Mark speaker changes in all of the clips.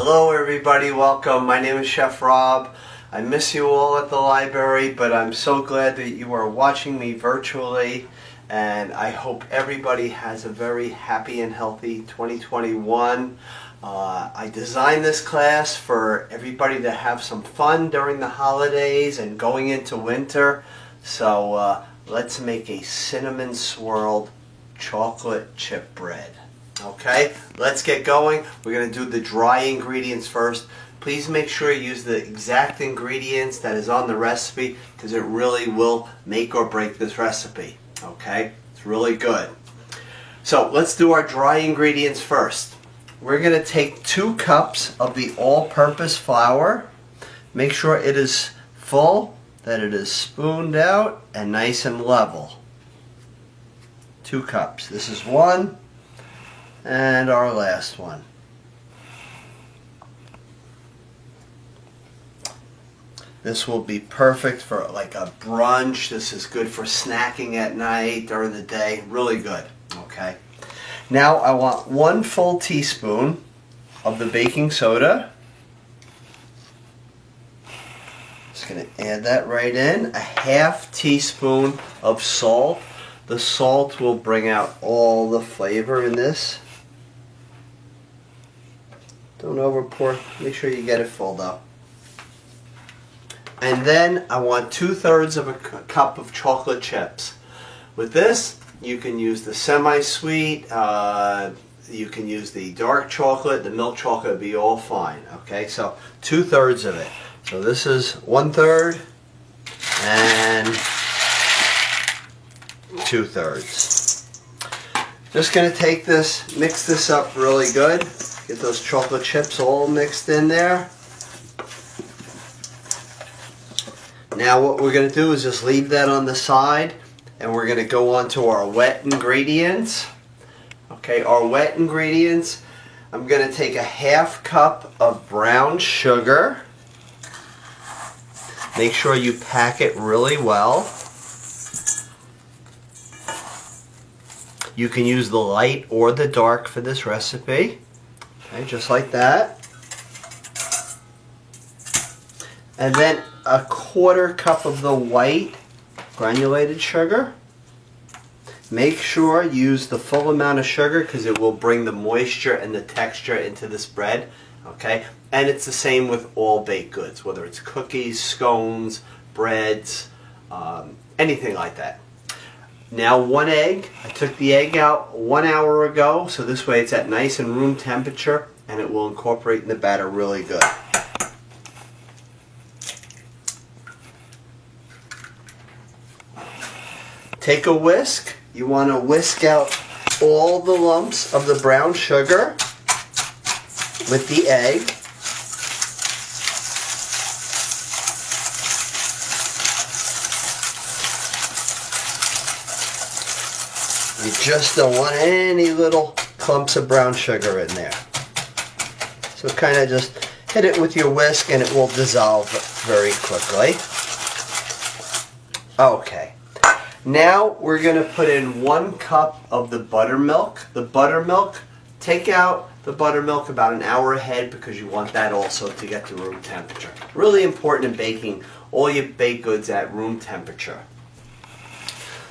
Speaker 1: Hello everybody, welcome. My name is Chef Rob. I miss you all at the library, but I'm so glad that you are watching me virtually, and I hope everybody has a very happy and healthy 2021. I designed this class for everybody to have some fun during the holidays and going into winter. So let's make a cinnamon swirled chocolate chip bread. Okay, let's get going. We're going to do the dry ingredients first. Please make sure you use the exact ingredients that is on the recipe, because it really will make or break this recipe. Okay, it's really good. So let's do our dry ingredients first. We're going to take 2 cups of the all-purpose flour. Make sure it is full, that it is spooned out and nice and level. 2 cups. This is 1. And our last one. This will be perfect for like a brunch. This is good for snacking at night, during the day. Really good. Okay. Now I want 1 full teaspoon of the baking soda. Just going to add that right in. A ½ teaspoon of salt. The salt will bring out all the flavor in this. Don't overpour. Make sure you get it full though. And then I want 2/3 of a cup of chocolate chips. With this, you can use the semi-sweet, you can use the dark chocolate, the milk chocolate would be all fine. Okay, so 2/3 of it. So this is 1/3 and 2/3. Just going to take this, mix this up really good. Get those chocolate chips all mixed in there. Now what we're going to do is just leave that on the side, and we're going to go on to our wet ingredients. Okay, our wet ingredients. I'm going to take a ½ cup of brown sugar. Make sure you pack it really well. You can use the light or the dark for this recipe. Okay, just like that. And then a ¼ cup of the white granulated sugar. Make sure you use the full amount of sugar, because it will bring the moisture and the texture into this bread. Okay, and it's the same with all baked goods, whether it's cookies, scones, breads, anything like that. Now 1 egg. I took the egg out 1 hour ago, so this way it's at nice and room temperature, and it will incorporate in the batter really good. Take a whisk. You want to whisk out all the lumps of the brown sugar with the egg. You just don't want any little clumps of brown sugar in there. So kind of just hit it with your whisk and it will dissolve very quickly. Okay. Now we're going to put in 1 cup of the buttermilk. The buttermilk, take out the buttermilk about an hour ahead, because you want that also to get to room temperature. Really important in baking all your baked goods at room temperature.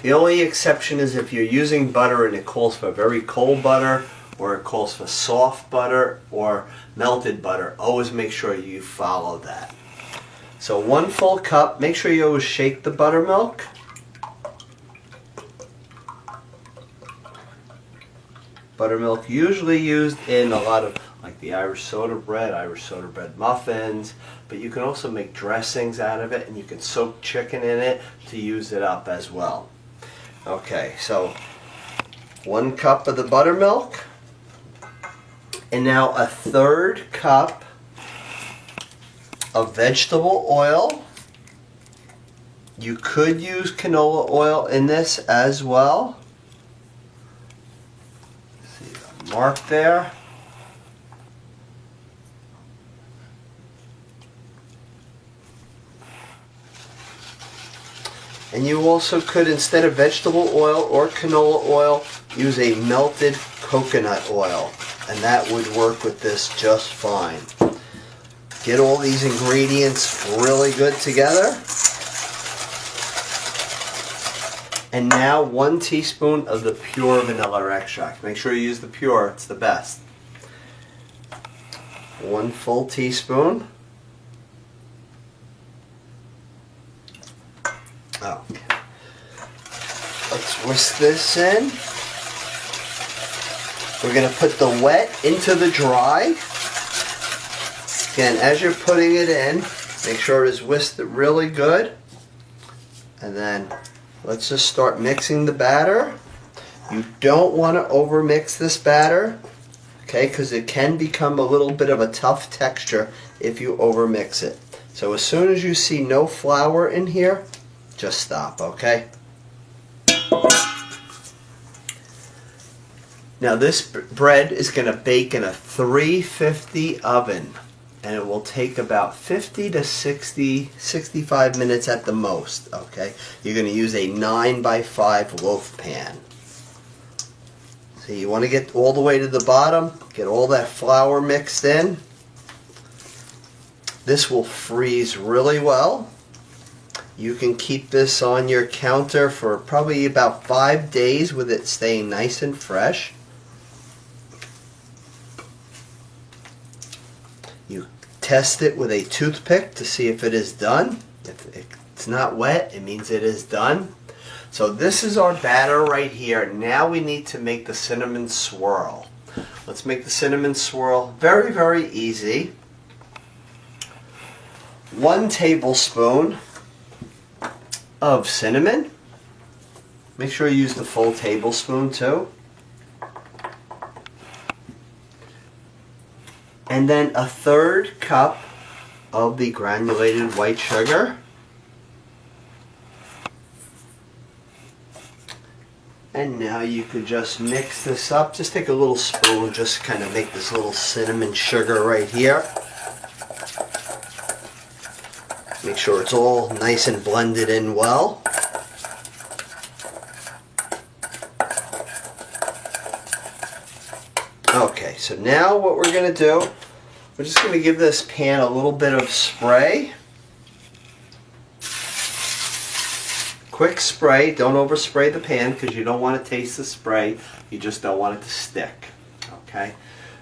Speaker 1: The only exception is if you're using butter and it calls for very cold butter, or it calls for soft butter or melted butter. Always make sure you follow that. So 1 full cup. Make sure you always shake the buttermilk. Buttermilk usually used in a lot of like the Irish soda bread muffins, but you can also make dressings out of it, and you can soak chicken in it to use it up as well. Okay, so 1 cup of the buttermilk, and now a 1/3 cup of vegetable oil. You could use canola oil in this as well. See the mark there. And you also could, instead of vegetable oil or canola oil, use a melted coconut oil, and that would work with this just fine. Get all these ingredients really good together. And now 1 teaspoon of the pure vanilla extract. Make sure you use the pure, it's the best. 1 full teaspoon. Okay. Let's whisk this in. We're going to put the wet into the dry. Again, as you're putting it in, make sure it is whisked really good. And then let's just start mixing the batter. You don't want to overmix this batter, okay, because it can become a little bit of a tough texture if you overmix it. So as soon as you see no flour in here, just stop, okay? Now this bread is going to bake in a 350 oven, and it will take about 50 to 65 minutes at the most, okay? You're going to use a 9x5 loaf pan. So you want to get all the way to the bottom, get all that flour mixed in. This will freeze really well. You can keep this on your counter for probably about 5 days with it staying nice and fresh. You test it with a toothpick to see if it is done. If it's not wet, it means it is done. So this is our batter right here. Now we need to make the cinnamon swirl. Let's make the cinnamon swirl very, very easy. 1 tablespoon of cinnamon. Make sure you use the full tablespoon too. And then 1/3 cup of the granulated white sugar. And now you could just mix this up. Just take a little spoon, just kind of make this little cinnamon sugar right here. Make sure it's all nice and blended in well. Okay, so now what we're going to do, we're just going to give this pan a little bit of spray. Quick spray, don't overspray the pan because you don't want to taste the spray, you just don't want it to stick. Okay,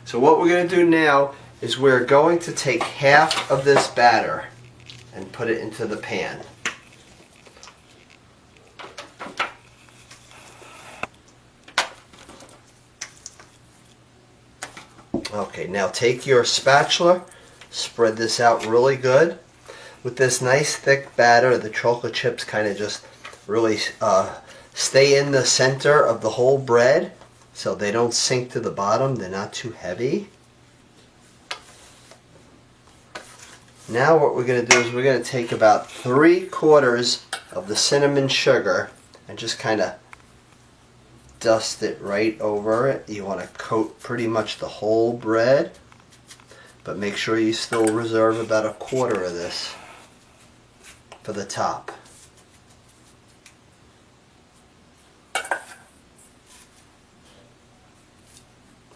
Speaker 1: so what we're going to do now is we're going to take half of this batter and put it into the pan. Okay, now take your spatula, spread this out really good. With this nice thick batter, the chocolate chips kind of just really stay in the center of the whole bread so they don't sink to the bottom. They're not too heavy. Now what we're going to do is we're going to take about 3/4 of the cinnamon sugar and just kind of dust it right over it. You want to coat pretty much the whole bread, but make sure you still reserve about 1/4 of this for the top.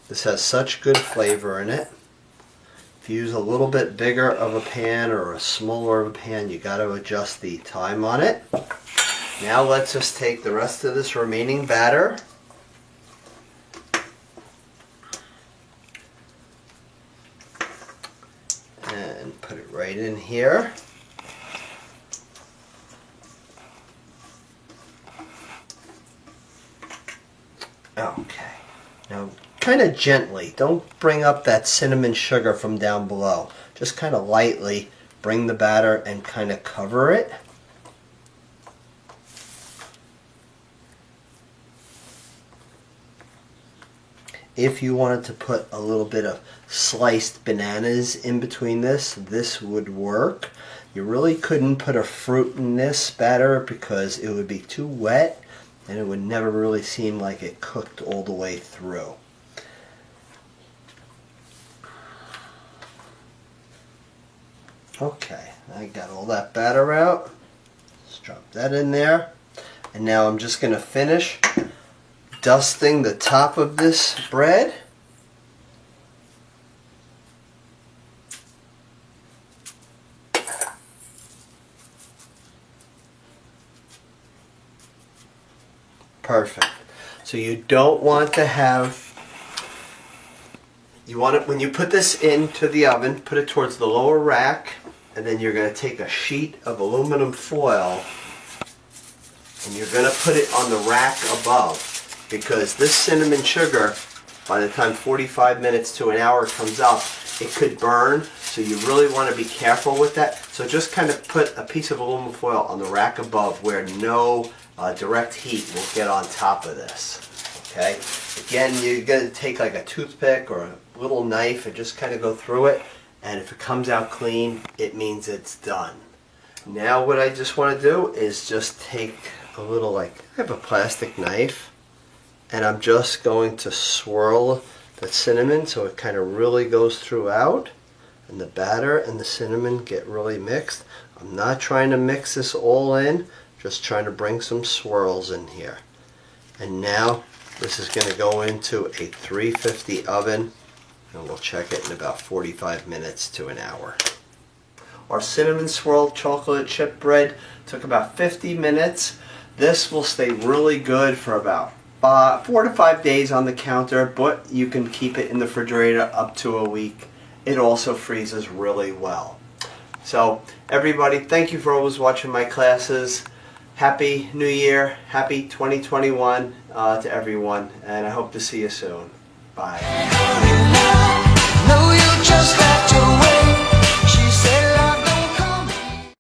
Speaker 1: This has such good flavor in it. If you use a little bit bigger of a pan or a smaller of a pan, you got to adjust the time on it. Now let's just take the rest of this remaining batter and put it right in here. Okay, now kind of gently, don't bring up that cinnamon sugar from down below. Just kind of lightly bring the batter and kind of cover it. If you wanted to put a little bit of sliced bananas in between this would work. You really couldn't put a fruit in this batter because it would be too wet and it would never really seem like it cooked all the way through. Okay, I got all that batter out. Let's drop that in there. And now I'm just going to finish dusting the top of this bread. Perfect. So you don't want to have, you want it, when you put this into the oven, put it towards the lower rack, and then you're going to take a sheet of aluminum foil and you're going to put it on the rack above, because this cinnamon sugar, by the time 45 minutes to an hour comes up, it could burn, so you really want to be careful with that. So just kind of put a piece of aluminum foil on the rack above where no direct heat will get on top of this. Okay? Again, you're going to take like a toothpick or a little knife and just kind of go through it, and if it comes out clean, it means it's done. Now what I just want to do is just take a little, like, I have a plastic knife, and I'm just going to swirl the cinnamon so it kind of really goes throughout, and the batter and the cinnamon get really mixed. I'm not trying to mix this all in, just trying to bring some swirls in here. And now this is going to go into a 350 oven, and we'll check it in about 45 minutes to an hour. Our cinnamon swirl chocolate chip bread took about 50 minutes. This will stay really good for about 4 to 5 days on the counter, but you can keep it in the refrigerator up to a week. It also freezes really well. So everybody, thank you for always watching my classes. Happy New Year, happy 2021 to everyone, and I hope to see you soon. Bye.